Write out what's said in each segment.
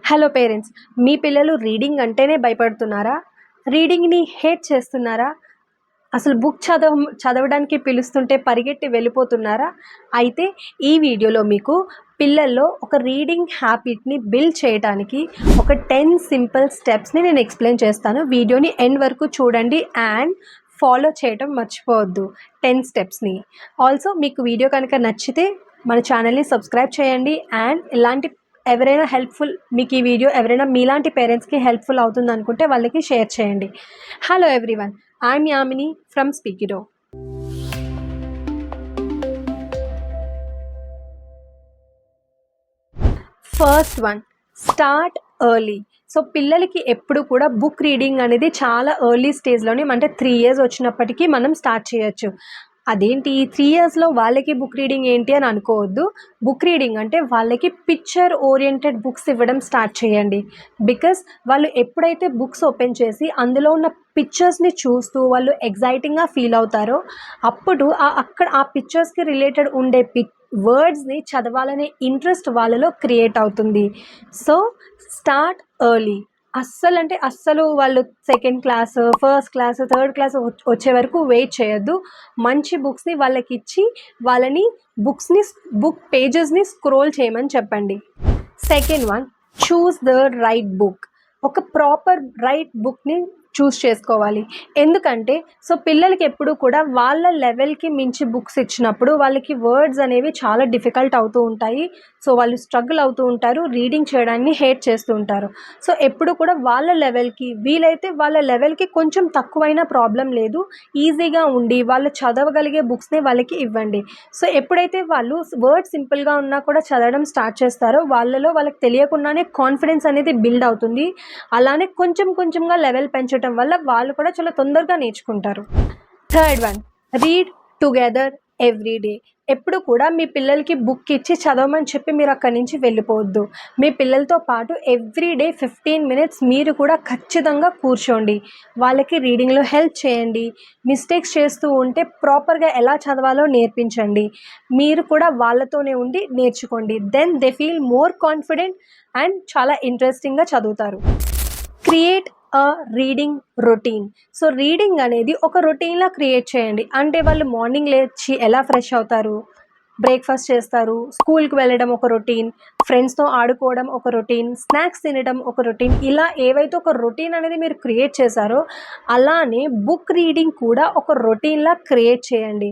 Hello parents, మీ పిల్లలు reading అంటేనే భయపడుతున్నారా? రీడింగ్‌ని hate చేస్తున్నారా? అసలు బుక్ చదవడానికి పిలుస్తుంటే పరిగెట్టి వెళ్ళిపోతున్నారా? అయితే ఈ వీడియోలో మీకు పిల్లల్లో ఒక రీడింగ్ హ్యాబిట్‌ని బిల్డ్ చేయడానికి ఒక 10 సింపుల్ స్టెప్స్‌ని నేను ఎక్స్‌ప్లెయిన్ చేస్తాను. వీడియోని ఎండ్ వరకు చూడండి అండ్ ఫాలో చేయటం మర్చిపోవద్దు 10 స్టెప్స్‌ని. ఆల్సో మీకు వీడియో కనుక నచ్చితే మన ఛానల్‌ని సబ్స్క్రైబ్ చేయండి అండ్ ఇలాంటి ఎవరైనా మీకు ఈ వీడియో ఎవరైనా మీలాంటి పేరెంట్స్‌కి హెల్ప్‌ఫుల్ అవుతుందనుకుంటే వాళ్ళకి షేర్ చేయండి. Hello everyone, I'm Yamini from Speakido. First one, start early. So పిల్లలకి ఎప్పుడు కూడా బుక్ రీడింగ్ అనేది చాలా ఎర్లీ స్టేజ్లోనే, అంటే 3 years వచ్చినప్పటికీ మనం స్టార్ట్ చేయొచ్చు. అదేంటి 3 yearsలో వాళ్ళకి బుక్ రీడింగ్ ఏంటి అని అనుకోవద్దు. బుక్ రీడింగ్ అంటే వాళ్ళకి పిక్చర్ ఓరియంటెడ్ బుక్స్ ఇవ్వడం స్టార్ట్ చేయండి. బికాస్ వాళ్ళు ఎప్పుడైతే బుక్స్ ఓపెన్ చేసి అందులో ఉన్న పిక్చర్స్ని చూస్తూ వాళ్ళు ఎగ్జైటింగ్గా ఫీల్ అవుతారో అప్పుడు అక్కడ ఆ పిక్చర్స్కి రిలేటెడ్ ఉండే వర్డ్స్ని చదవాలనే ఇంట్రెస్ట్ వాళ్ళలో క్రియేట్ అవుతుంది. So start early. అస్సలు వాళ్ళు second class, first class, third class వచ్చే వరకు వెయిట్ చేయొద్దు. మంచి బుక్స్ని వాళ్ళకి ఇచ్చి వాళ్ళని బుక్ పేజెస్ని స్క్రోల్ చేయమని చెప్పండి. Second one, choose the right book. ఒక ప్రాపర్ రైట్ బుక్ని చూస్ చేసుకోవాలి. ఎందుకంటే పిల్లలకి ఎప్పుడు కూడా వాళ్ళ లెవెల్కి మించి బుక్స్ ఇచ్చినప్పుడు వాళ్ళకి వర్డ్స్ అనేవి చాలా డిఫికల్ట్ అవుతూ ఉంటాయి. వాళ్ళు స్ట్రగుల్ అవుతూ ఉంటారు, రీడింగ్ చేయడాన్ని హేట్ చేస్తూ ఉంటారు. ఎప్పుడు కూడా వాళ్ళ లెవెల్కి కొంచెం తక్కువైనా ప్రాబ్లం లేదు, ఈజీగా ఉండి వాళ్ళు చదవగలిగే బుక్స్ని వాళ్ళకి ఇవ్వండి. ఎప్పుడైతే వాళ్ళు వర్డ్ సింపుల్గా ఉన్నా కూడా చదవడం స్టార్ట్ చేస్తారో వాళ్ళకి తెలియకుండానే కాన్ఫిడెన్స్ అనేది బిల్డ్ అవుతుంది. అలానే కొంచెంగా లెవెల్ పెంచడం వల్ల వాళ్ళు కూడా చాలా తొందరగా నేర్చుకుంటారు. Third one, read together every day. ఎప్పుడు కూడా మీ పిల్లలకి బుక్ ఇచ్చి చదవమని చెప్పి మీరు అక్కడి నుంచి వెళ్ళిపోవద్దు. మీ పిల్లలతో పాటు ఎవ్రీడే 15 minutes మీరు కూడా ఖచ్చితంగా కూర్చోండి. వాళ్ళకి రీడింగ్లో హెల్ప్ చేయండి. మిస్టేక్స్ చేస్తూ ఉంటే ప్రాపర్గా ఎలా చదవాలో నేర్పించండి. మీరు కూడా వాళ్ళతోనే ఉండి నేర్చుకోండి. Then they feel more confident and చాలా ఇంట్రెస్టింగ్గా చదువుతారు. Create a reading routine. Reading అనేది ఒక రొటీన్లా క్రియేట్ చేయండి. అంటే వాళ్ళు మార్నింగ్ లేచి ఎలా ఫ్రెష్ అవుతారు, బ్రేక్ఫాస్ట్ చేస్తారు, స్కూల్కి వెళ్ళడం ఒక రొటీన్, ఫ్రెండ్స్తో ఆడుకోవడం ఒక రొటీన్, స్నాక్స్ తినడం ఒక రొటీన్, ఇలా ఏవైతే ఒక రొటీన్ అనేది మీరు క్రియేట్ చేశారో అలానే బుక్ రీడింగ్ కూడా ఒక రొటీన్లా క్రియేట్ చేయండి.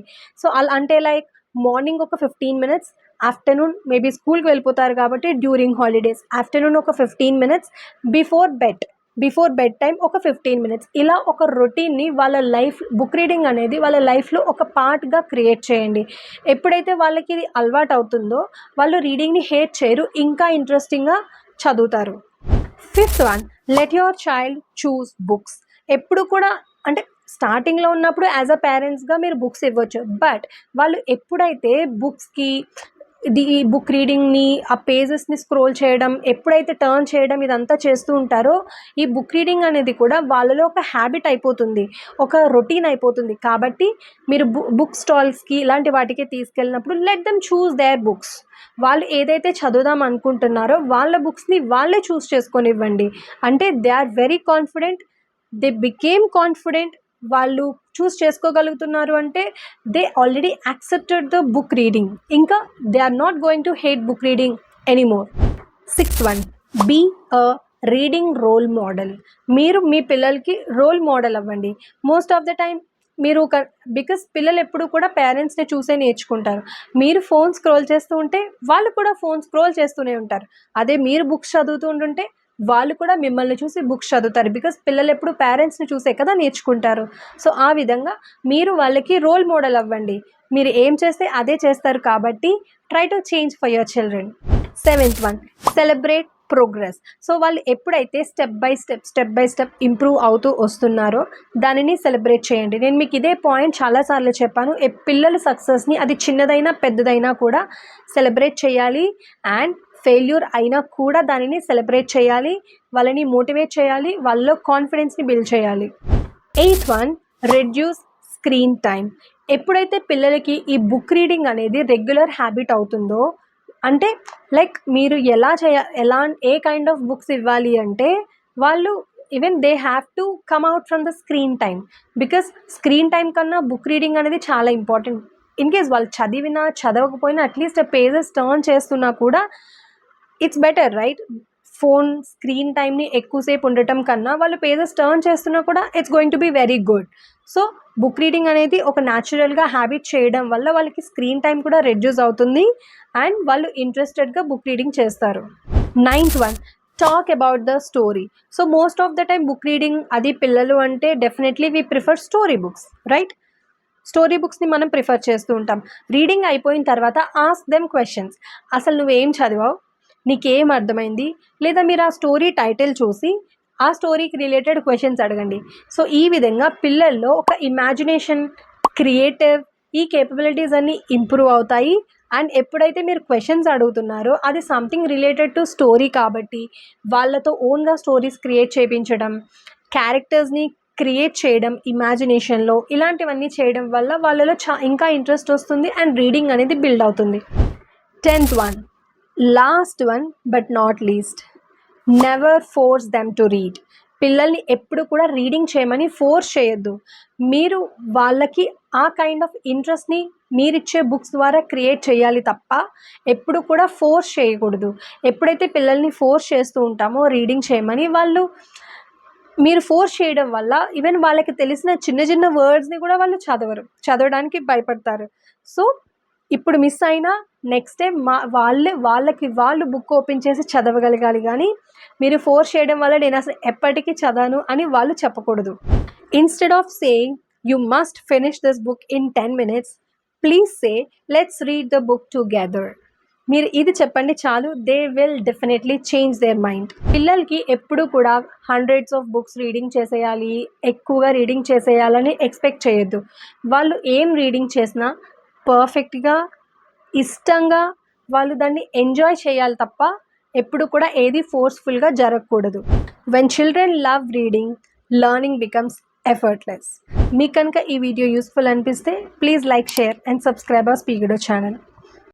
అంటే లైక్ మార్నింగ్ ఒక 15 minutes, ఆఫ్టర్నూన్ మేబీ స్కూల్కి వెళ్ళిపోతారు కాబట్టి డ్యూరింగ్ హాలిడేస్ ఆఫ్టర్నూన్ ఒక 15 minutes, బిఫోర్ బెడ్ టైం ఒక 15 minutes, ఇలా ఒక రొటీన్ని బుక్ రీడింగ్ అనేది వాళ్ళ లైఫ్లో ఒక పార్ట్గా క్రియేట్ చేయండి. ఎప్పుడైతే వాళ్ళకి ఇది అలవాటు అవుతుందో వాళ్ళు రీడింగ్ని హేట్ చేయరు, ఇంకా ఇంట్రెస్టింగ్గా చదువుతారు. Fifth one, let your child choose books. ఎప్పుడు కూడా అంటే స్టార్టింగ్లో ఉన్నప్పుడు యాజ్ అ పేరెంట్స్గా మీరు బుక్స్ ఇవ్వచ్చు, బట్ వాళ్ళు ఎప్పుడైతే ఈ బుక్ రీడింగ్ని, ఆ పేజెస్ని స్క్రోల్ చేయడం, ఎప్పుడైతే టర్న్ చేయడం ఇదంతా చేస్తూ ఉంటారో ఈ బుక్ రీడింగ్ అనేది కూడా వాళ్ళలో ఒక హ్యాబిట్ అయిపోతుంది, ఒక రొటీన్ అయిపోతుంది. కాబట్టి మీరు బుక్ స్టాల్స్కి ఇలాంటి వాటికి తీసుకెళ్ళినప్పుడు let them choose their books. వాళ్ళు ఏదైతే చదువుదాం అనుకుంటున్నారో వాళ్ళ బుక్స్ని వాళ్ళే చూస్ చేసుకొనివ్వండి. అంటే they are very confident, they became confident. వాళ్ళు చూస్ చేసుకోగలుగుతున్నారు అంటే they already accepted the book reading. ఇంకా they are not going to hate book reading anymore. Sixth one, be a reading role model. మీరు మీ పిల్లలకి role model అవ్వండి. Most of the time because పిల్లలు ఎప్పుడు కూడా పేరెంట్స్ని చూసే నేర్చుకుంటారు. మీరు ఫోన్ స్క్రోల్ చేస్తూ ఉంటే వాళ్ళు కూడా ఫోన్ స్క్రోల్ చేస్తూనే ఉంటారు. అదే మీరు బుక్స్ చదువుతూ ఉంటుంటే వాళ్ళు కూడా మిమ్మల్ని చూసి బుక్స్ చదువుతారు. బికాస్ పిల్లలు ఎప్పుడు పేరెంట్స్ని చూసే కదా నేర్చుకుంటారు. ఆ విధంగా మీరు వాళ్ళకి రోల్ మోడల్ అవ్వండి. మీరు ఏం చేస్తే అదే చేస్తారు కాబట్టి try to change for your children. Seventh one, celebrate progress. వాళ్ళు ఎప్పుడైతే స్టెప్ బై స్టెప్ ఇంప్రూవ్ అవుతూ వస్తున్నారో దానిని సెలబ్రేట్ చేయండి. నేను మీకు ఇదే పాయింట్ చాలాసార్లు చెప్పాను. పిల్లల సక్సెస్ని అది చిన్నదైనా పెద్దదైనా కూడా సెలబ్రేట్ చేయాలి అండ్ ఫెయిల్యూర్ అయినా కూడా దానిని సెలబ్రేట్ చేయాలి, వాళ్ళని మోటివేట్ చేయాలి, వాళ్ళలో కాన్ఫిడెన్స్ని బిల్డ్ చేయాలి. Eighth one, reduce screen time. ఎప్పుడైతే పిల్లలకి ఈ బుక్ రీడింగ్ అనేది రెగ్యులర్ హ్యాబిట్ అవుతుందో అంటే లైక్ మీరు ఏ కైండ్ ఆఫ్ బుక్స్ ఇవ్వాలి అంటే వాళ్ళు even they have to come out from the screen time, because screen time కన్నా బుక్ రీడింగ్ అనేది చాలా ఇంపార్టెంట్. ఇన్ కేస్ వాళ్ళు చదవకపోయినా అట్లీస్ట్ పేజెస్ టర్న్ చేస్తున్నా కూడా it's better right. Phone screen టైంని ఎక్కువసేపు ఉండటం కన్నా వాళ్ళు పేజెస్ టర్న్ చేస్తున్నా కూడా it's going to be very good. So book reading అనేది ఒక న్యాచురల్గా హ్యాబిట్ చేయడం వల్ల వాళ్ళకి స్క్రీన్ టైం కూడా రెడ్యూస్ అవుతుంది అండ్ వాళ్ళు ఇంట్రెస్టెడ్గా బుక్ రీడింగ్ చేస్తారు. 9th one, talk about the story. So most of the time book reading అది పిల్లలు అంటే definitely we prefer story books right. Story బుక్స్ని మనం ప్రిఫర్ చేస్తూ ఉంటాం. రీడింగ్ అయిపోయిన తర్వాత ఆస్క్ దెమ్ క్వశ్చన్స్. అసలు నువ్వేం చదివావు, నీకేం అర్థమైంది, లేదా మీరు ఆ స్టోరీ టైటిల్ చూసి ఆ స్టోరీకి రిలేటెడ్ క్వశ్చన్స్ అడగండి. సో ఈ విధంగా పిల్లల్లో ఒక ఇమాజినేషన్, క్రియేటివ్ ఈ కేపబిలిటీస్ అన్నీ ఇంప్రూవ్ అవుతాయి. అండ్ ఎప్పుడైతే మీరు క్వశ్చన్స్ అడుగుతున్నారో అది సంథింగ్ రిలేటెడ్ టు స్టోరీ కాబట్టి వాళ్ళతో ఓన్గా స్టోరీస్ క్రియేట్ చేయించడం, క్యారెక్టర్స్ని క్రియేట్ చేయడం ఇమాజినేషన్లో, ఇలాంటివన్నీ చేయడం వల్ల వాళ్ళలో ఇంకా ఇంట్రెస్ట్ వస్తుంది అండ్ రీడింగ్ అనేది బిల్డ్ అవుతుంది. 10th one, last one but not least, never force them to read. పిల్లల్ని ఎప్పుడు కూడా రీడింగ్ చేయమని ఫోర్స్ చేయొద్దు. మీరు వాళ్ళకి ఆ కైండ్ ఆఫ్ ఇంట్రెస్ట్ని మీరిచ్చే బుక్స్ ద్వారా క్రియేట్ చేయాలి తప్ప ఎప్పుడు కూడా ఫోర్స్ చేయకూడదు. ఎప్పుడైతే పిల్లల్ని ఫోర్స్ చేస్తూ ఉంటామో రీడింగ్ చేయమని, మీరు ఫోర్స్ చేయడం వల్ల ఈవెన్ వాళ్ళకి తెలిసిన చిన్న చిన్న వర్డ్స్ని కూడా వాళ్ళు చదవడానికి భయపడతారు. సో ఇప్పుడు మిస్ అయినా నెక్స్ట్ టైం వాళ్ళకి బుక్ ఓపెన్ చేసి చదవగలగాలి, కానీ మీరు ఫోర్స్ చేయడం వల్ల నేను అసలు ఎప్పటికీ చదవను అని వాళ్ళు చెప్పకూడదు. Instead of saying you must finish this book in 10 minutes, please say let's read the book together. మీరు ఇది చెప్పండి చాలు, they will definitely change their mind. పిల్లలకి ఎప్పుడు కూడా హండ్రెడ్స్ ఆఫ్ బుక్స్ రీడింగ్ చేసేయాలి, ఎక్కువగా రీడింగ్ చేసేయాలని ఎక్స్పెక్ట్ చేయొద్దు. వాళ్ళు ఏం రీడింగ్ చేసినా పర్ఫెక్ట్గా, ఇష్టంగా వాళ్ళు దాన్ని ఎంజాయ్ చేయాలి తప్ప ఎప్పుడు కూడా ఏది ఫోర్స్ఫుల్గా జరగకూడదు. When children love reading, learning becomes effortless. మీకు కనుక ఈ వీడియో యూస్ఫుల్ అనిపిస్తే please like, share and subscribe our Speakido channel.